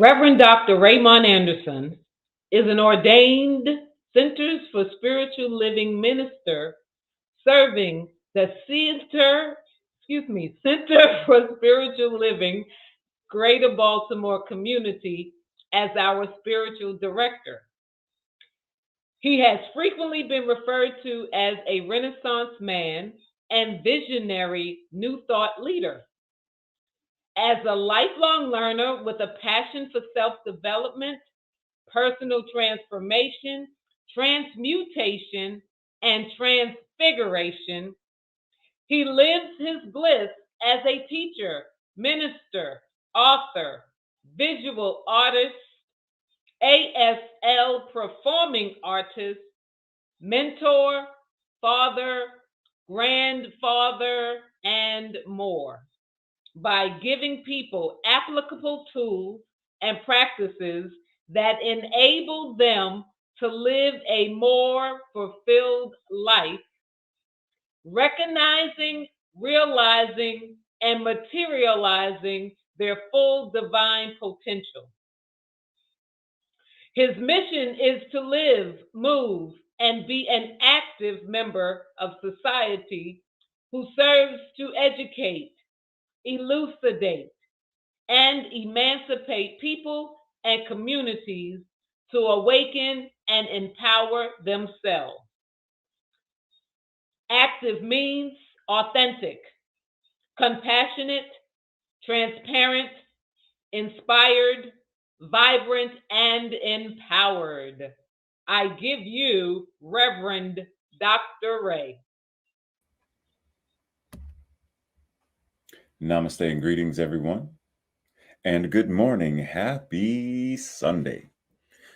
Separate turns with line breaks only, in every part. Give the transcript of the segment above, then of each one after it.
Reverend Dr. Raymont Anderson is an ordained Centers for Spiritual Living minister serving the Center for Spiritual Living Greater Baltimore community as our spiritual director. He has frequently been referred to as a Renaissance man and visionary New Thought leader. As a lifelong learner with a passion for self development, personal transformation, transmutation, and transfiguration, he lives his bliss as a teacher, minister, author, visual artist, ASL performing artist, mentor, father, grandfather, and more by giving people applicable tools and practices that enable them to live a more fulfilled life, recognizing, realizing, and materializing their full divine potential. His mission is to live, move, and be an active member of society who serves to educate, elucidate, and emancipate people and communities to awaken and empower themselves. Active means authentic, compassionate, transparent, inspired, vibrant, and empowered. I give you Reverend Dr. Ray.
Namaste and greetings, everyone. And good morning. Happy Sunday.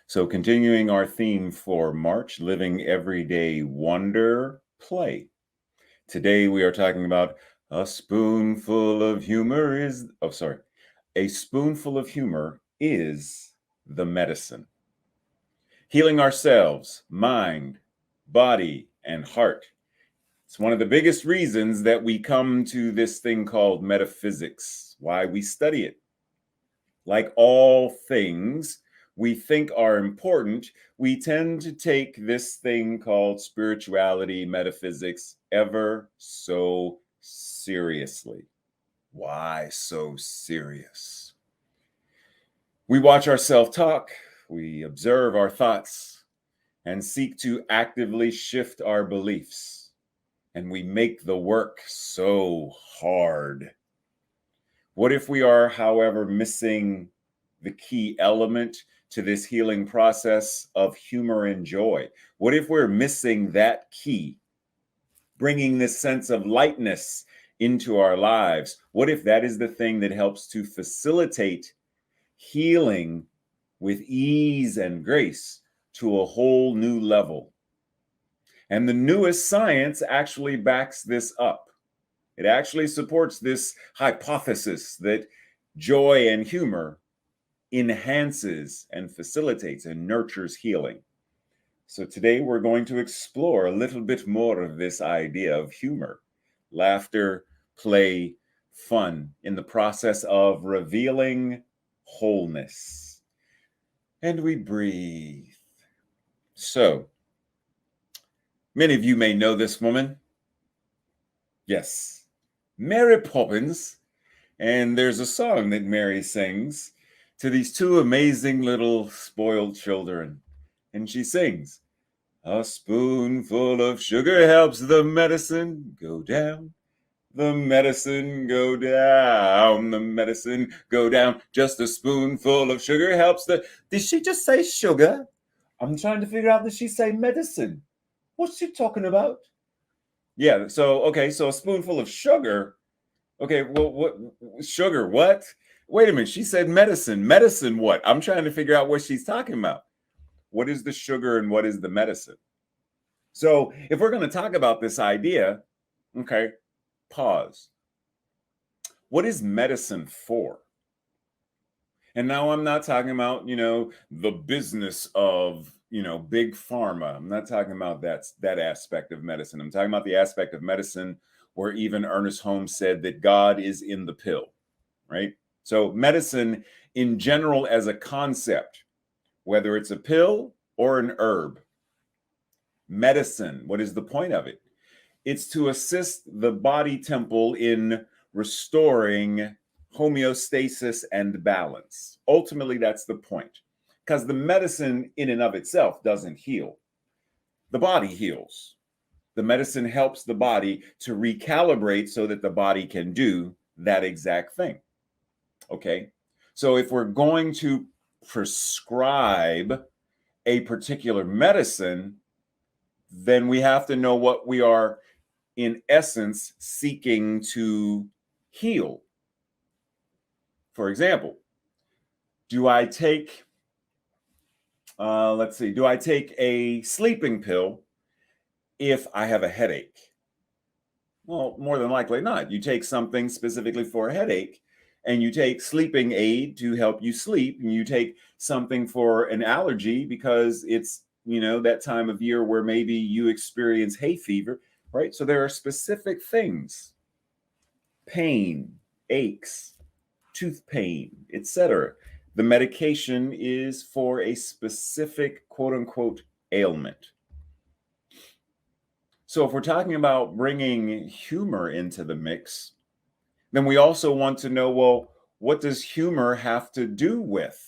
So, continuing our theme for March, living everyday wonder, play. Today we are talking about a spoonful of humor is, a spoonful of humor is the medicine. Healing ourselves, mind, body, and heart. It's one of the biggest reasons that we come to this thing called metaphysics, why we study it. Like all things we think are important, we tend to take this thing called spirituality, metaphysics, ever so seriously. Why so serious? We watch our self-talk, we observe our thoughts, and seek to actively shift our beliefs. And we make the work so hard. What if we are, however, missing the key element to this healing process of humor and joy? What if we're missing that key, bringing this sense of lightness into our lives? What if that is the thing that helps to facilitate healing with ease and grace to a whole new level? And the newest science actually backs this up. It actually supports this hypothesis that joy and humor enhances and facilitates and nurtures healing. So today we're going to explore a little bit more of this idea of humor, laughter, play, fun in the process of revealing wholeness. And we breathe. So, many of you may know this woman. Yes, Mary Poppins. And there's a song that Mary sings to these two amazing little spoiled children. And she sings, "A spoonful of sugar helps the medicine go down. The medicine go down. The medicine go down. Just a spoonful of sugar helps the..." Did she just say sugar? I'm trying to figure out, did she say medicine? What's she talking about? Yeah, so a spoonful of sugar. Okay, well, what sugar? What? Wait a minute. She said medicine. Medicine what? I'm trying to figure out what she's talking about. What is the sugar and what is the medicine? So if we're going to talk about this idea, okay, pause. What is medicine for? And now I'm not talking about, the business of, big pharma. I'm not talking about that aspect of medicine. I'm talking about the aspect of medicine where even Ernest Holmes said that God is in the pill, right? So medicine in general as a concept, whether it's a pill or an herb. Medicine, what is the point of it? It's to assist the body temple in restoring homeostasis and balance. Ultimately, that's the point. Because the medicine in and of itself doesn't heal. The body heals. The medicine helps the body to recalibrate so that the body can do that exact thing. Okay? So if we're going to prescribe a particular medicine, then we have to know what we are, in essence, seeking to heal. For example, do I take, do I take a sleeping pill if I have a headache? Well, more than likely not. You take something specifically for a headache, and you take sleeping aid to help you sleep, and you take something for an allergy because it's, that time of year where maybe you experience hay fever, right? So there are specific things, pain, aches, tooth pain, etc. The medication is for a specific quote unquote ailment. So if we're talking about bringing humor into the mix, then we also want to know, well, what does humor have to do with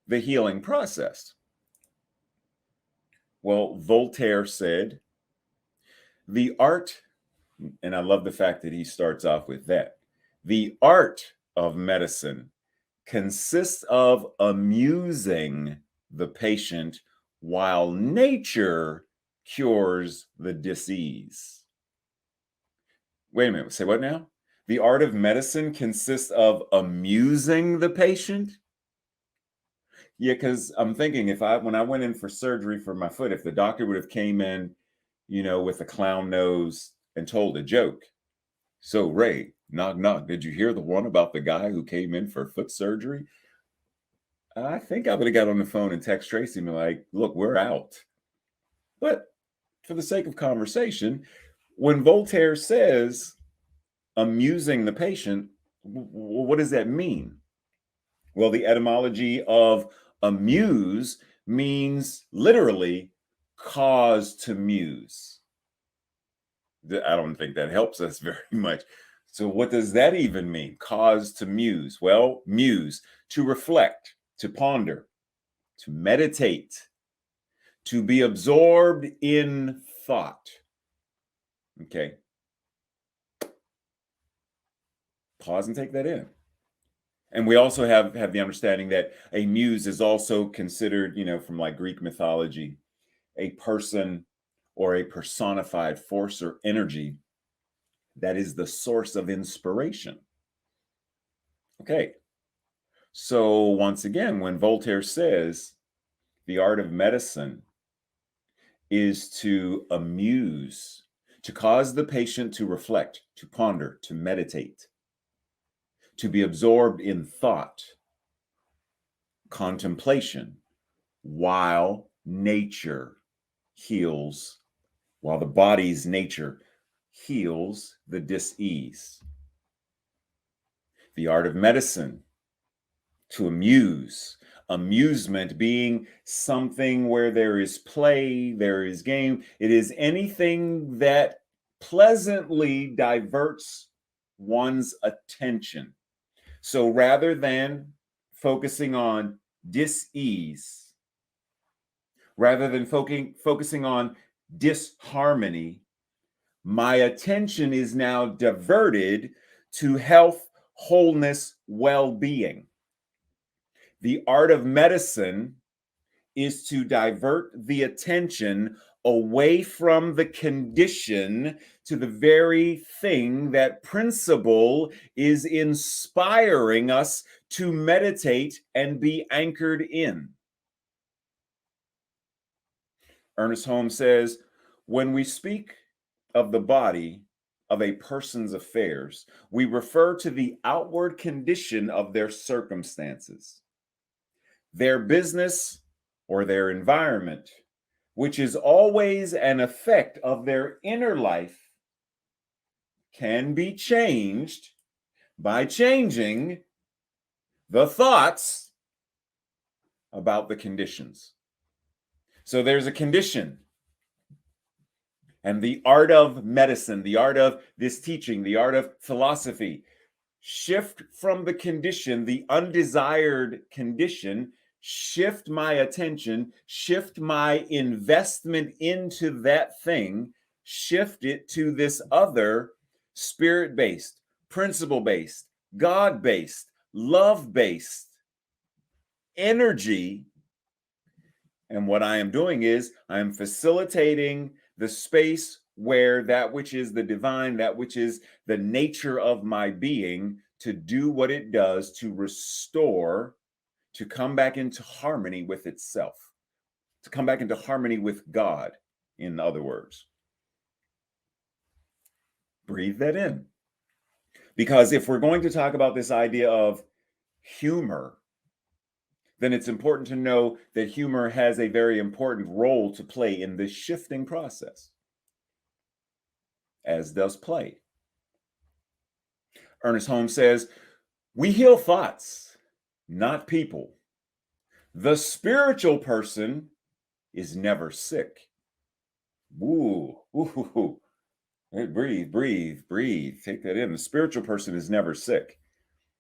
the healing process? Well, Voltaire said, the art, and I love the fact that he starts off with that, the art of medicine consists of amusing the patient while nature cures the disease. Wait a minute, say what now? The art of medicine consists of amusing the patient? Yeah, because I'm thinking when I went in for surgery for my foot, if the doctor would have came in, with a clown nose and told a joke. So Ray, knock, knock, did you hear the one about the guy who came in for foot surgery? I think I would have got on the phone and text Tracy and be like, look, we're out. But for the sake of conversation, when Voltaire says amusing the patient, what does that mean? Well, the etymology of amuse means literally cause to muse. I don't think that helps us very much. So what does that even mean? Cause to muse. Well, muse, to reflect, to ponder, to meditate, to be absorbed in thought. Okay. Pause and take that in. And we also have the understanding that a muse is also considered, from like Greek mythology, a person or a personified force or energy that is the source of inspiration. Okay. So once again, when Voltaire says the art of medicine is to amuse, to cause the patient to reflect, to ponder, to meditate, to be absorbed in thought, contemplation, while nature heals, while the body's nature heals the dis-ease. The art of medicine, to amuse, amusement being something where there is play, there is game. It is anything that pleasantly diverts one's attention. So rather than focusing on dis-ease, rather than focusing on disharmony, my attention is now diverted to health, wholeness, well-being. The art of medicine is to divert the attention away from the condition to the very thing that principle is inspiring us to meditate and be anchored in. Ernest Holmes says, when we speak of the body of a person's affairs, we refer to the outward condition of their circumstances, their business or their environment, which is always an effect of their inner life, can be changed by changing the thoughts about the conditions. So there's a condition. And the art of medicine, the art of this teaching, the art of philosophy, shift from the condition, the undesired condition, shift my attention, shift my investment into that thing, shift it to this other spirit-based, principle-based, God-based, love-based energy. And what I am doing is I am facilitating the space where that which is the divine, that which is the nature of my being, to do what it does to restore, to come back into harmony with itself, to come back into harmony with God, in other words. Breathe that in. Because if we're going to talk about this idea of humor, then it's important to know that humor has a very important role to play in this shifting process, as does play. Ernest Holmes says, we heal thoughts, not people. The spiritual person is never sick. Ooh, ooh. Breathe, breathe, breathe. Take that in. The spiritual person is never sick.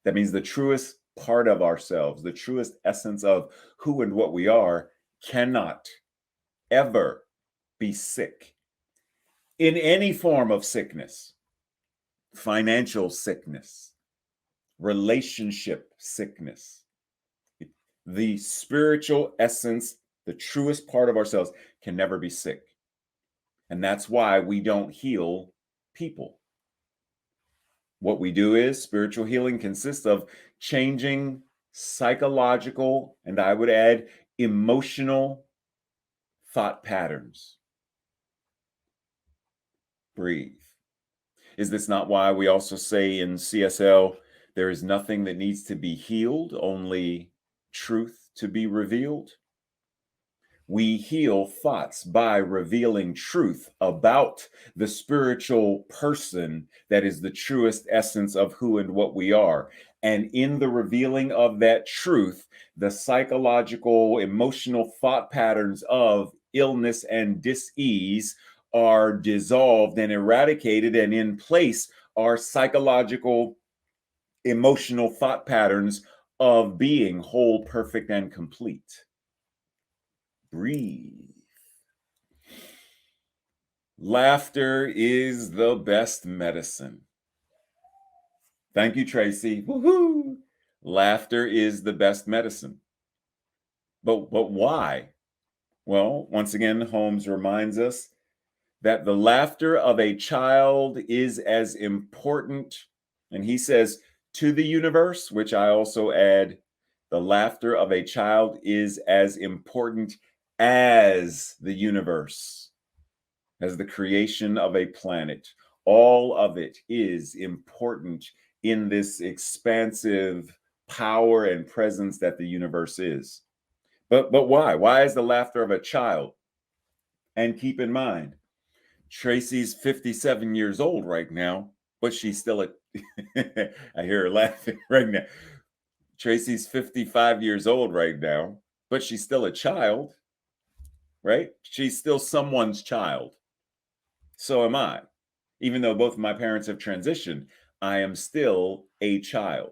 That means the truest part of ourselves, the truest essence of who and what we are, cannot ever be sick in any form of sickness. Financial sickness, relationship sickness. The spiritual essence, the truest part of ourselves, can never be sick. And that's why we don't heal people. What we do is spiritual healing consists of changing psychological, and I would add emotional thought patterns. Breathe. Is this not why we also say in CSL, there is nothing that needs to be healed, only truth to be revealed? We heal thoughts by revealing truth about the spiritual person that is the truest essence of who and what we are. And in the revealing of that truth, the psychological, emotional thought patterns of illness and dis-ease are dissolved and eradicated, and in place are psychological, emotional thought patterns of being whole, perfect, and complete. Breathe. Laughter is the best medicine. Thank you, Tracy. Woohoo! Laughter is the best medicine. But why? Well, once again, Holmes reminds us that the laughter of a child is as important, and he says, to the universe, which I also add, the laughter of a child is as important as the universe, as the creation of a planet. All of it is important in this expansive power and presence that the universe is. But why? Why is the laughter of a child? And keep in mind, Tracy's 57 years old right now, but she's still I hear her laughing right now. Tracy's 55 years old right now, but she's still a child, right? She's still someone's child. So am I. Even though both of my parents have transitioned, I am still a child.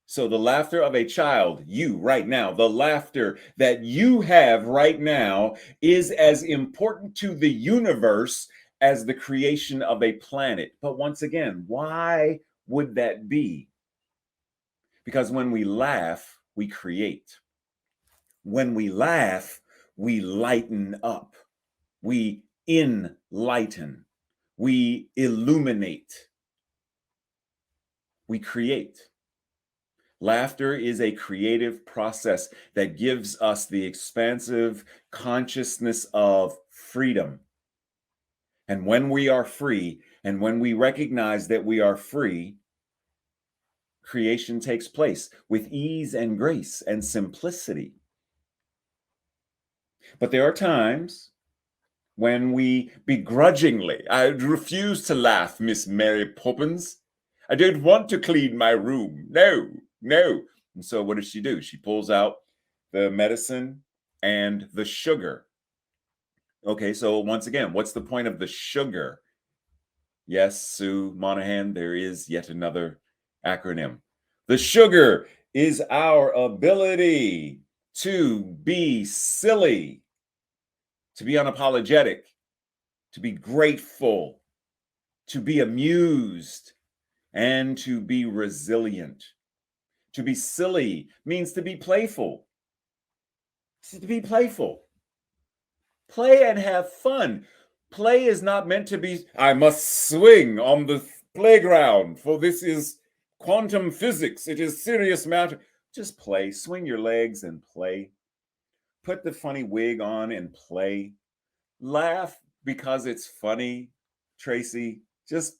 So the laughter of a child, you right now, the laughter that you have right now is as important to the universe as the creation of a planet. But once again, why would that be? Because when we laugh, we create. When we laugh, we lighten up. We enlighten. We illuminate. We create. Laughter is a creative process that gives us the expansive consciousness of freedom. And when we are free, and when we recognize that we are free, creation takes place with ease and grace and simplicity. But there are times when we begrudgingly, I refuse to laugh, Miss Mary Poppins. I don't want to clean my room. No. And so what does she do? She pulls out the medicine and the sugar. Okay, so once again, what's the point of the sugar? Yes, Sue Monahan, there is yet another acronym. The sugar is our ability to be silly, to be unapologetic, to be grateful, to be amused, and to be resilient. To be silly means to be playful. To be playful. Play and have fun. Play is not meant to be, I must swing on the playground, for this is quantum physics. It is serious matter. Just play. Swing your legs and play. Put the funny wig on and play. Laugh because it's funny, Tracy. Just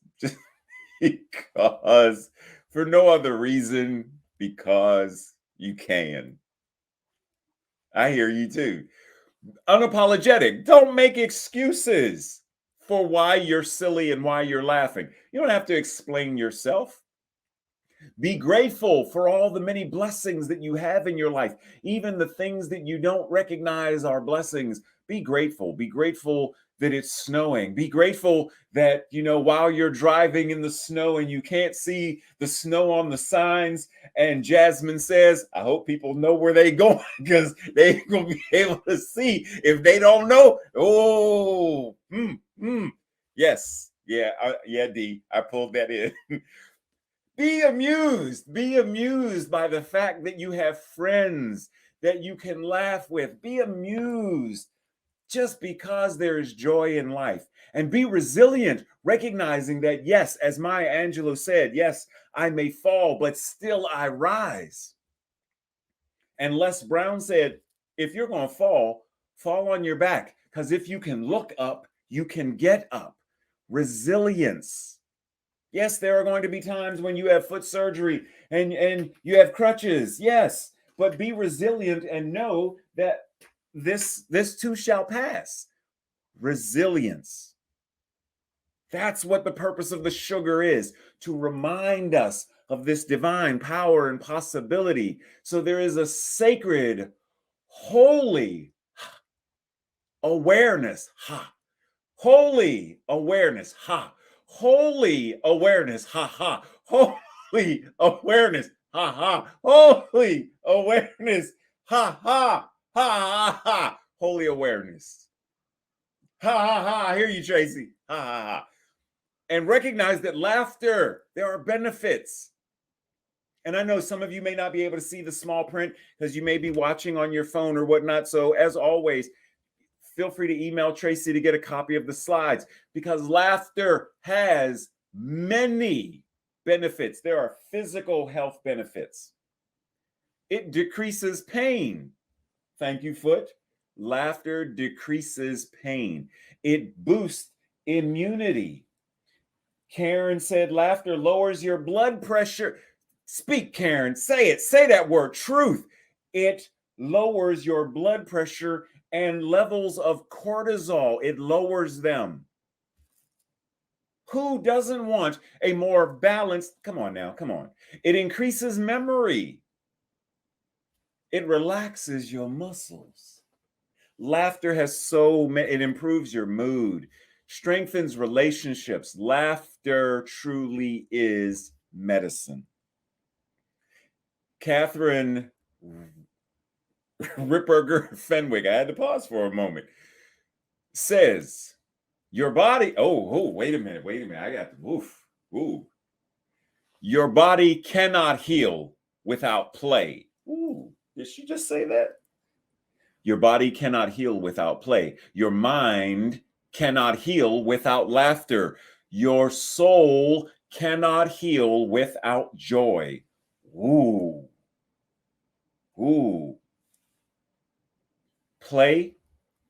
because, for no other reason, because you can. I hear you too. Unapologetic. Don't make excuses for why you're silly and why you're laughing. You don't have to explain yourself. Be grateful for all the many blessings that you have in your life, even the things that you don't recognize are blessings. Be grateful. Be grateful that it's snowing. Be grateful that, while you're driving in the snow and you can't see the snow on the signs, and Jasmine says, I hope people know where they're going because they ain't going to be able to see if they don't know. Oh, yes. Yeah, D, I pulled that in. Be amused. Be amused by the fact that you have friends that you can laugh with. Be amused just because there is joy in life. And be resilient, recognizing that, yes, as Maya Angelou said, yes, I may fall, but still I rise. And Les Brown said, if you're going to fall on your back, because if you can look up, you can get up. Resilience. Yes, there are going to be times when you have foot surgery and you have crutches. Yes, but be resilient and know that this too shall pass. Resilience. That's what the purpose of the sugar is, to remind us of this divine power and possibility. So there is a sacred, holy awareness. Holy awareness. Holy awareness, holy awareness, holy awareness, holy awareness, I hear you, Tracy, and recognize that laughter, there are benefits. And I know some of you may not be able to see the small print because you may be watching on your phone or whatnot. So as always, feel free to email Tracy to get a copy of the slides, because laughter has many benefits. There are physical health benefits. It decreases pain. Thank you, Foot. Laughter decreases pain. It boosts immunity. Karen said laughter lowers your blood pressure. Speak, Karen. Say it. Say that word, truth. It lowers your blood pressure and levels of cortisol. It lowers them. Who doesn't want a more balanced? Come on now, come on. It increases memory. It relaxes your muscles. Laughter has it improves your mood, strengthens relationships. Laughter truly is medicine. Catherine Ripperger Fenwick, I had to pause for a moment, says, your body, wait a minute. I got to, your body cannot heal without play. Did she just say that? Your body cannot heal without play. Your mind cannot heal without laughter. Your soul cannot heal without joy. Play,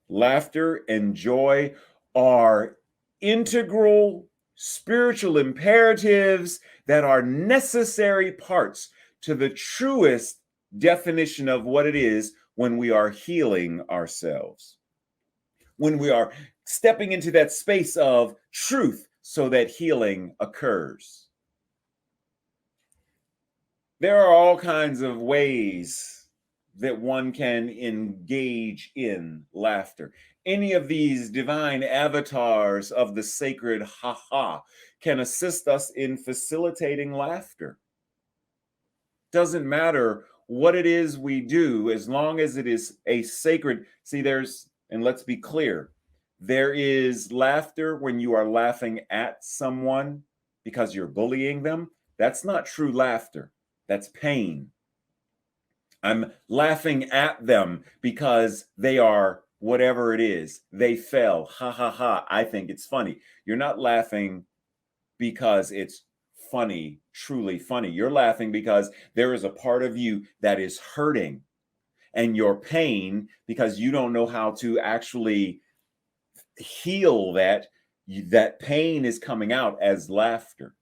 laughter, and joy are integral spiritual imperatives that are necessary parts to the truest definition of what it is when we are healing ourselves, when we are stepping into that space of truth so that healing occurs. There are all kinds of ways that one can engage in laughter. Any of these divine avatars of the sacred ha-ha can assist us in facilitating laughter. Doesn't matter what it is we do, as long as it is a sacred. See, and let's be clear, there is laughter when you are laughing at someone because you're bullying them. That's not true laughter. That's pain. I'm laughing at them because they are whatever it is. They fell. Ha ha ha. I think it's funny. You're not laughing because it's funny, truly funny. You're laughing because there is a part of you that is hurting, and your pain because you don't know how to actually heal that. That pain is coming out as laughter.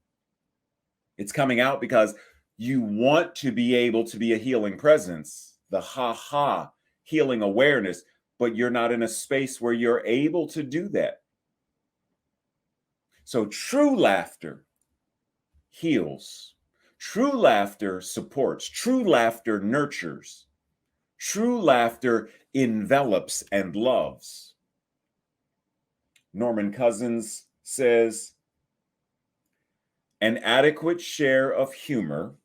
It's coming out because you want to be able to be a healing presence, the ha-ha, healing awareness, but you're not in a space where you're able to do that. So true laughter heals. True laughter supports. True laughter nurtures. True laughter envelops and loves. Norman Cousins says, an adequate share of humor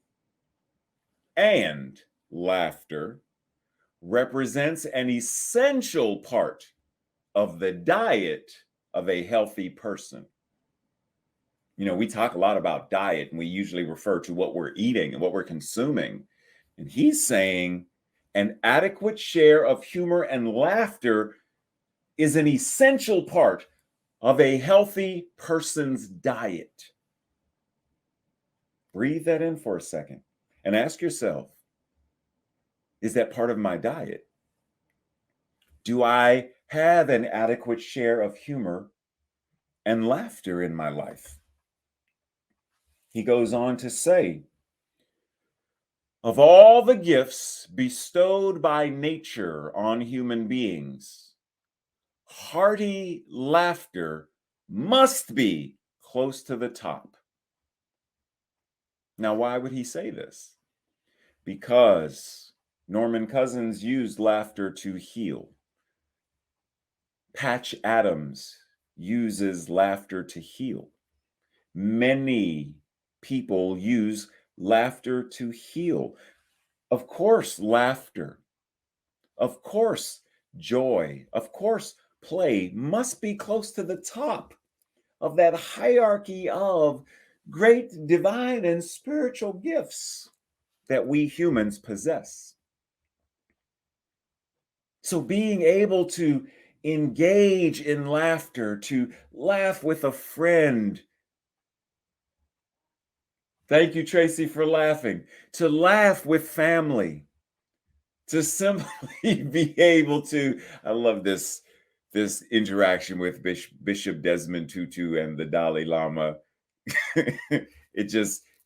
and laughter represents an essential part of the diet of a healthy person. You know, we talk a lot about diet, and we usually refer to what we're eating and what we're consuming. And he's saying an adequate share of humor and laughter is an essential part of a healthy person's diet. Breathe that in for a second and ask yourself, is that part of my diet? Do I have an adequate share of humor and laughter in my life? He goes on to say, of all the gifts bestowed by nature on human beings, hearty laughter must be close to the top. Now, why would he say this? Because Norman Cousins used laughter to heal. Patch Adams uses laughter to heal. Many people use laughter to heal. Of course, laughter. Of course, joy. Of course, play must be close to the top of that hierarchy of great divine and spiritual gifts that we humans possess. So being able to engage in laughter, to laugh with a friend. Thank you, Tracy, for laughing. To laugh with family. To simply be able to, I love this interaction with Bishop Desmond Tutu and the Dalai Lama.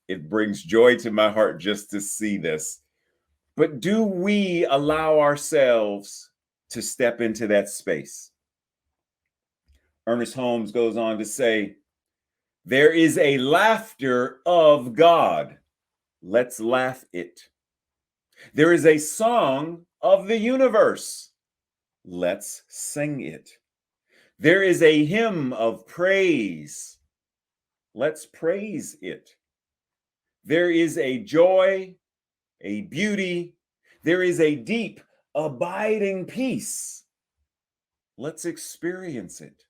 It brings joy to my heart just to see this. But do we allow ourselves to step into that space? Ernest Holmes goes on to say, there is a laughter of God. Let's laugh it. There is a song of the universe. Let's sing it. There is a hymn of praise. Let's praise it. There is a joy, a beauty. There is a deep, abiding peace. Let's experience it.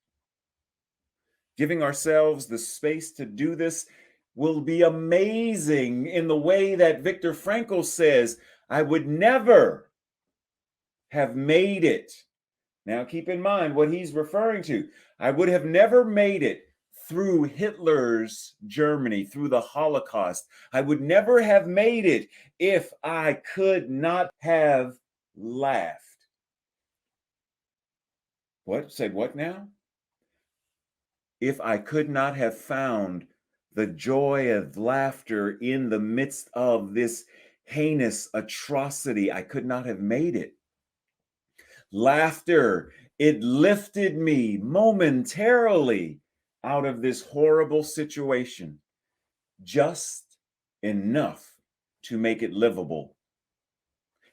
Giving ourselves the space to do this will be amazing in the way that Viktor Frankl says, I would never have made it. Now keep in mind what he's referring to. I would have never made it through Hitler's Germany, through the Holocaust. I would never have made it if I could not have laughed. What? Say what now? If I could not have found the joy of laughter in the midst of this heinous atrocity, I could not have made it. Laughter, it lifted me momentarily out of this horrible situation, just enough to make it livable.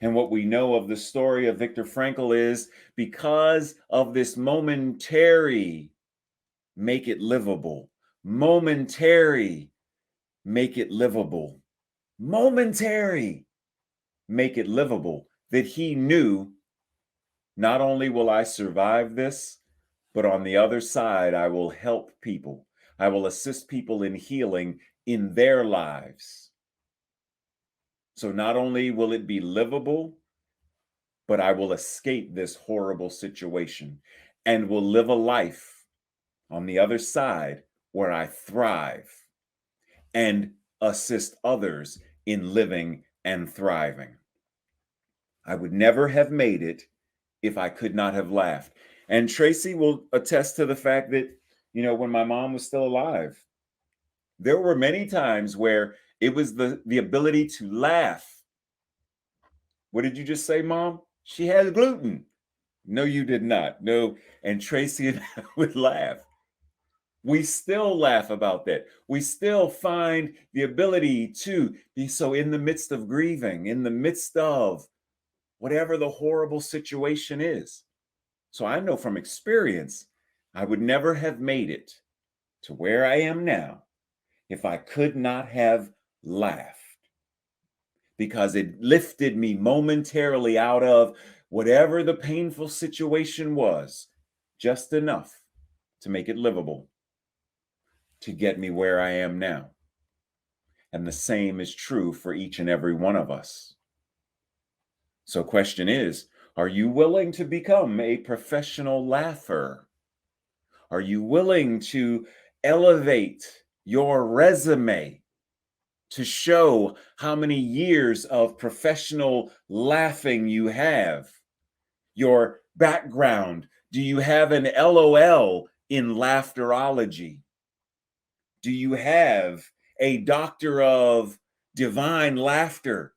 And what we know of the story of Viktor Frankl is because of this momentary, make it livable. Momentary, make it livable. Momentary, make it livable. That he knew, not only will I survive this, but on the other side, I will help people. I will assist people in healing in their lives. So not only will it be livable, but I will escape this horrible situation and will live a life on the other side where I thrive and assist others in living and thriving. I would never have made it if I could not have laughed. And Tracy will attest to the fact that, when my mom was still alive, there were many times where it was the ability to laugh. What did you just say, Mom? She has gluten. No, you did not. No. And Tracy and I would laugh. We still laugh about that. We still find the ability to be so in the midst of grieving, in the midst of whatever the horrible situation is. So I know from experience, I would never have made it to where I am now if I could not have laughed, because it lifted me momentarily out of whatever the painful situation was, just enough to make it livable, to get me where I am now. And the same is true for each and every one of us. So question is, are you willing to become a professional laugher? Are you willing to elevate your resume to show how many years of professional laughing you have? Your background. Do you have an LOL in laughterology? Do you have a doctor of divine laughter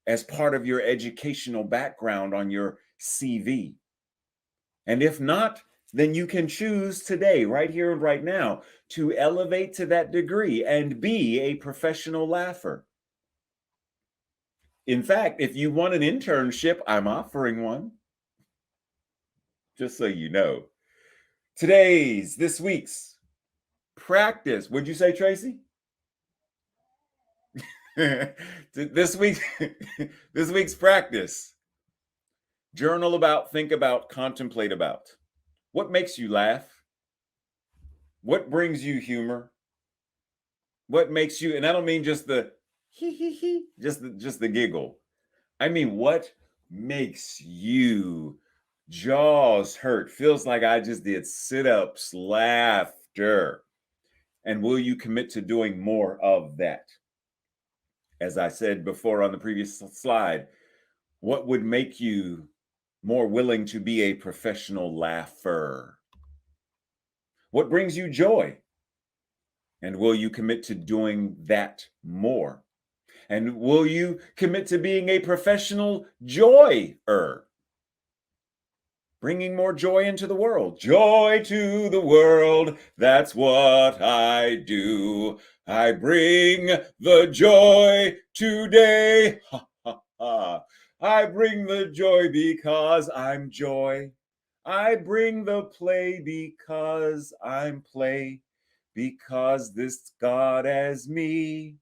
as part of your educational background on your CV? And if not, then you can choose today, right here and right now, to elevate to that degree and be a professional laugher. In fact, if you want an internship, I'm offering one. Just so you know. This week's practice. What'd you say, Tracy? this week's practice. Journal about, think about, contemplate about. What makes you laugh? What brings you humor? What makes you, and I don't mean just the hee hee hee, just the giggle. I mean, what makes you jaws hurt? Feels like I just did sit-ups, laughter. And will you commit to doing more of that? As I said before on the previous slide, what would make you more willing to be a professional laugher? What brings you joy? And will you commit to doing that more? And will you commit to being a professional joyer? Bringing more joy into the world. Joy to the world, that's what I do. I bring the joy today. Ha, ha, ha. I bring the joy because I'm joy. I bring the play because I'm play. Because this God as me.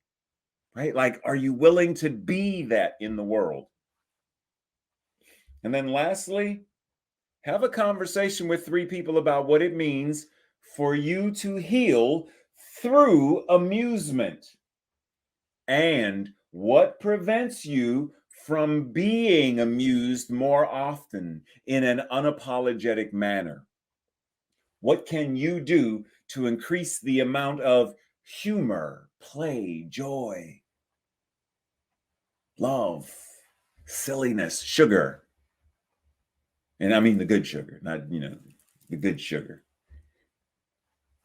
Right? Like, are you willing to be that in the world? And then lastly, have a conversation with 3 people about what it means for you to heal through amusement and what prevents you from being amused more often in an unapologetic manner. What can you do to increase the amount of humor, play, joy, love, silliness, sugar? And I mean the good sugar, not, the good sugar.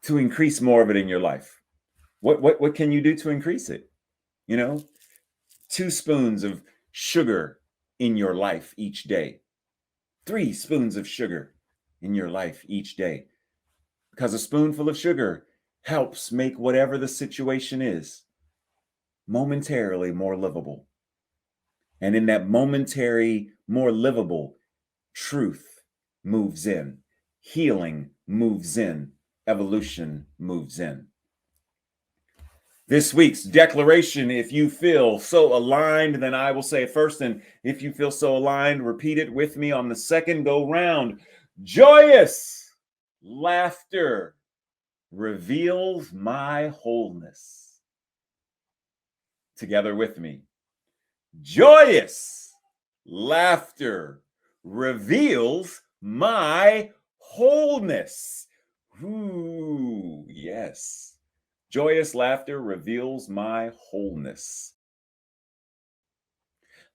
To increase more of it in your life. What can you do to increase it? 2 spoons of sugar in your life each day. 3 spoons of sugar in your life each day. Because a spoonful of sugar helps make whatever the situation is momentarily more livable. And in that momentary, more livable, truth moves in, healing moves in, evolution moves in. This week's declaration, if you feel so aligned, then I will say it first. And if you feel so aligned, repeat it with me on the second go round. Joyous laughter reveals my wholeness. Together with me. Joyous laughter reveals my wholeness. Ooh, yes. Joyous laughter reveals my wholeness.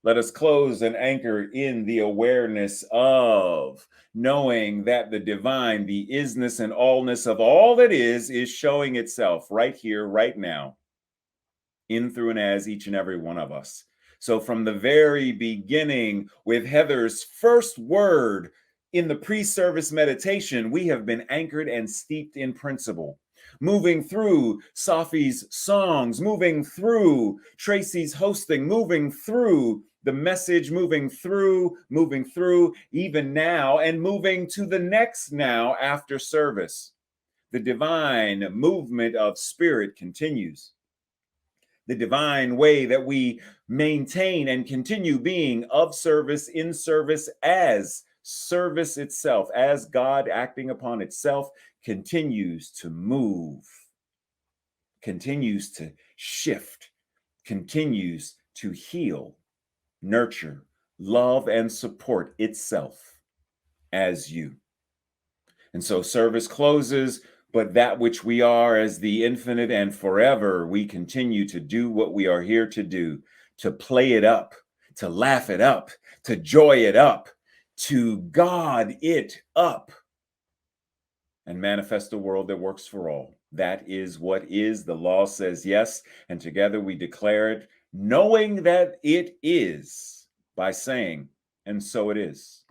Let us close and anchor in the awareness of knowing that the divine, the isness and allness of all that is showing itself right here, right now, in, through, and as each and every one of us. So from the very beginning, with Heather's first word in the pre-service meditation, we have been anchored and steeped in principle. Moving through Safi's songs, moving through Tracy's hosting, moving through the message, moving through, even now, and moving to the next now after service. The divine movement of spirit continues. The divine way that we maintain and continue being of service, in service, as service itself, as God acting upon itself, continues to move, continues to shift, continues to heal, nurture, love, and support itself as you. And so service closes, but that which we are as the infinite and forever, we continue to do what we are here to do, to play it up, to laugh it up, to joy it up, to God it up, and manifest a world that works for all. That is what is. The law says yes, and together we declare it, knowing that it is, by saying, and so it is.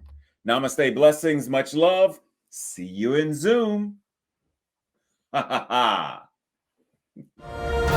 Namaste, blessings, much love. See you in Zoom. Ha ha ha.